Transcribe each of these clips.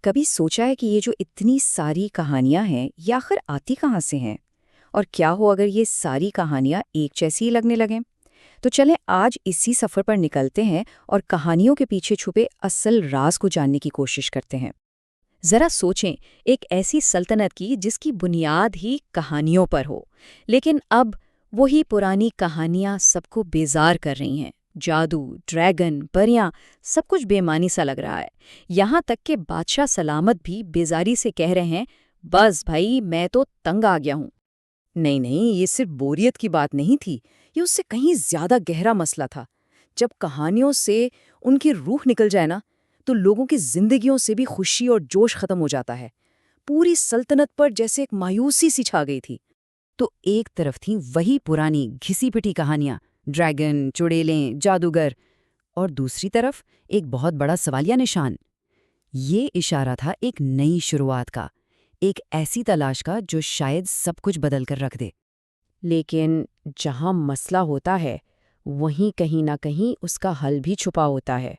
कभी सोचा है कि ये जो इतनी सारी कहानियां हैं ये आखिर आती कहाँ से हैं? और क्या हो अगर ये सारी कहानियां एक जैसी ही लगने लगें? तो चलें आज इसी सफर पर निकलते हैं और कहानियों के पीछे छुपे असल राज को जानने की कोशिश करते हैं। जरा सोचें, एक ऐसी सल्तनत की जिसकी बुनियाद ही कहानियों पर हो, लेकिन अब वही पुरानी कहानियां सबको बेजार कर रही हैं। जादू, ड्रैगन, परियां, सब कुछ बेमानी सा लग रहा है। यहाँ तक कि बादशाह सलामत भी बेजारी से कह रहे हैं, बस भाई मैं तो तंग आ गया हूँ। नहीं नहीं, ये सिर्फ बोरियत की बात नहीं थी, ये उससे कहीं ज्यादा गहरा मसला था। जब कहानियों से उनकी रूह निकल जाए ना, तो लोगों की जिंदगियों से भी खुशी और जोश खत्म हो जाता है। पूरी सल्तनत पर जैसे एक मायूसी सी छा गई थी। तो एक तरफ थी वही पुरानी घिसी-पिटी कहानियां, ड्रैगन, चुड़ैलें, जादूगर, और दूसरी तरफ एक बहुत बड़ा सवालिया निशान। ये इशारा था एक नई शुरुआत का, एक ऐसी तलाश का जो शायद सब कुछ बदल कर रख दे। लेकिन जहां मसला होता है, वहीं कहीं ना कहीं उसका हल भी छुपा होता है।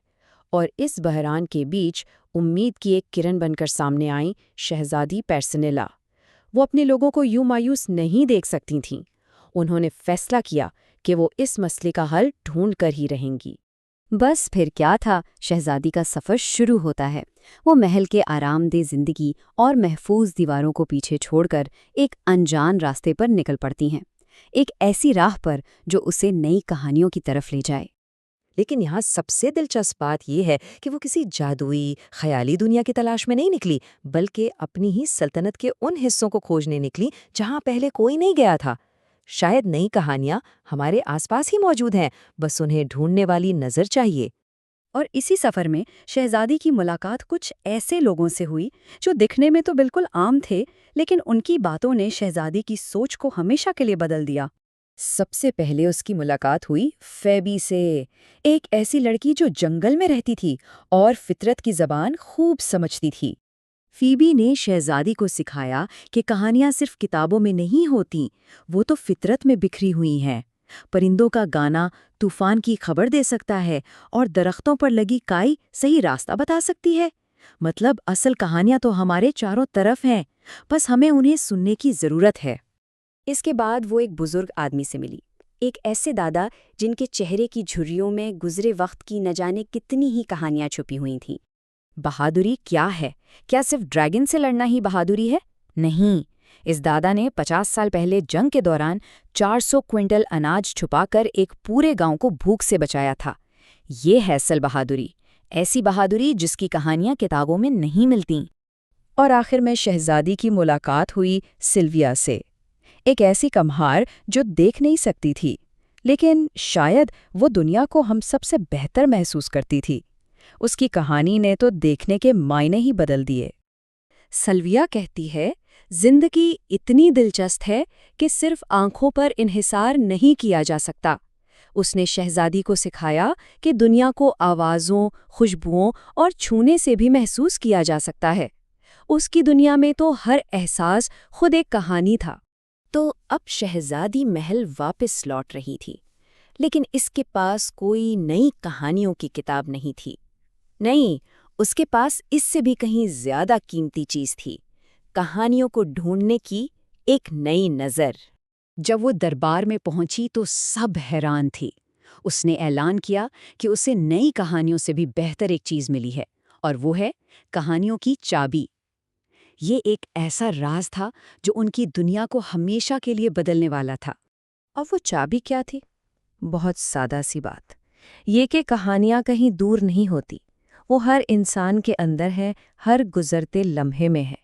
और इस बहरान के बीच उम्मीद की एक किरण बनकर सामने आई शहजादी पेर्सिनेला। वो अपने लोगों को यूं मायूस नहीं देख सकती थीं। उन्होंने फैसला किया कि वो इस मसले का हल ढूंढ कर ही रहेंगी। बस फिर क्या था, शहजादी का सफ़र शुरू होता है। वो महल के आरामदेह जिंदगी और महफूज दीवारों को पीछे छोड़कर एक अनजान रास्ते पर निकल पड़ती हैं, एक ऐसी राह पर जो उसे नई कहानियों की तरफ ले जाए। लेकिन यहाँ सबसे दिलचस्प बात यह है कि वो किसी जादुई, ख्याली दुनिया की तलाश में नहीं निकली, बल्कि अपनी ही सल्तनत के उन हिस्सों को खोजने निकली जहाँ पहले कोई नहीं गया था। शायद नई कहानियाँ हमारे आसपास ही मौजूद हैं, बस उन्हें ढूंढने वाली नज़र चाहिए। और इसी सफ़र में शहजादी की मुलाकात कुछ ऐसे लोगों से हुई जो दिखने में तो बिल्कुल आम थे, लेकिन उनकी बातों ने शहजादी की सोच को हमेशा के लिए बदल दिया। सबसे पहले उसकी मुलाकात हुई फेबी से, एक ऐसी लड़की जो जंगल में रहती थी और फितरत की जबान खूब समझती थी। फीबी ने शहजादी को सिखाया कि कहानियां सिर्फ किताबों में नहीं होती, वो तो फितरत में बिखरी हुई हैं। परिंदों का गाना तूफान की खबर दे सकता है और दरख्तों पर लगी काई सही रास्ता बता सकती है। मतलब असल कहानियां तो हमारे चारों तरफ हैं, बस हमें उन्हें सुनने की जरूरत है। इसके बाद वो एक बुजुर्ग आदमी से मिली, एक ऐसे दादा जिनके चेहरे की झुर्रियों में गुजरे वक्त की न जाने कितनी ही कहानियां छुपी हुई थीं। बहादुरी क्या है? क्या सिर्फ ड्रैगन से लड़ना ही बहादुरी है? नहीं, इस दादा ने 50 साल पहले जंग के दौरान 400 क्विंटल अनाज छुपाकर एक पूरे गांव को भूख से बचाया था। ये है असल बहादुरी, ऐसी बहादुरी जिसकी कहानियां किताबों में नहीं मिलती। और आखिर में शहजादी की मुलाकात हुई सिल्विया से, एक ऐसी कम्हार जो देख नहीं सकती थी, लेकिन शायद वो दुनिया को हम सबसे बेहतर महसूस करती थी। उसकी कहानी ने तो देखने के मायने ही बदल दिए। सल्विया कहती है, जिंदगी इतनी दिलचस्प है कि सिर्फ आंखों पर इन्हिसार नहीं किया जा सकता। उसने शहजादी को सिखाया कि दुनिया को आवाज़ों, खुशबुओं और छूने से भी महसूस किया जा सकता है। उसकी दुनिया में तो हर एहसास खुद एक कहानी था। तो अब शहजादी महल वापस लौट रही थी, लेकिन इसके पास कोई नई कहानियों की किताब नहीं थी। नहीं, उसके पास इससे भी कहीं ज्यादा कीमती चीज थी, कहानियों को ढूंढने की एक नई नज़र। जब वो दरबार में पहुंची तो सब हैरान थी। उसने ऐलान किया कि उसे नई कहानियों से भी बेहतर एक चीज मिली है, और वो है कहानियों की चाबी। ये एक ऐसा राज था जो उनकी दुनिया को हमेशा के लिए बदलने वाला था। और वो चाबी क्या थी? बहुत सादा सी बात, ये कि कहानियां कहीं दूर नहीं होती, वो हर इंसान के अंदर है, हर गुजरते लम्हे में है।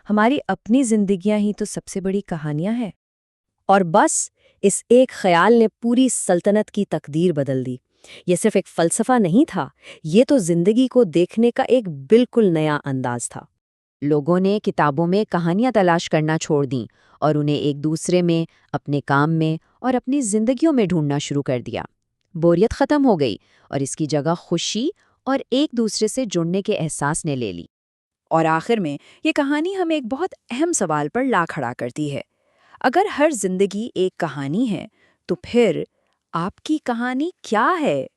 हमारी अपनी जिंदगियां ही तो सबसे बड़ी कहानियां हैं। और बस इस एक ख्याल ने पूरी सल्तनत की तकदीर बदल दी। ये सिर्फ एक फलसफा नहीं था, ये तो जिंदगी को देखने का एक बिल्कुल नया अंदाज था। लोगों ने किताबों में कहानियां तलाश करना छोड़ दी और उन्हें एक दूसरे में, अपने काम में और अपनी जिंदगियों में ढूंढना शुरू कर दिया। बोरियत खत्म हो गई और इसकी जगह खुशी और एक दूसरे से जुड़ने के एहसास ने ले ली। और आखिर में ये कहानी हमें एक बहुत अहम सवाल पर ला खड़ा करती है। अगर हर जिंदगी एक कहानी है, तो फिर आपकी कहानी क्या है?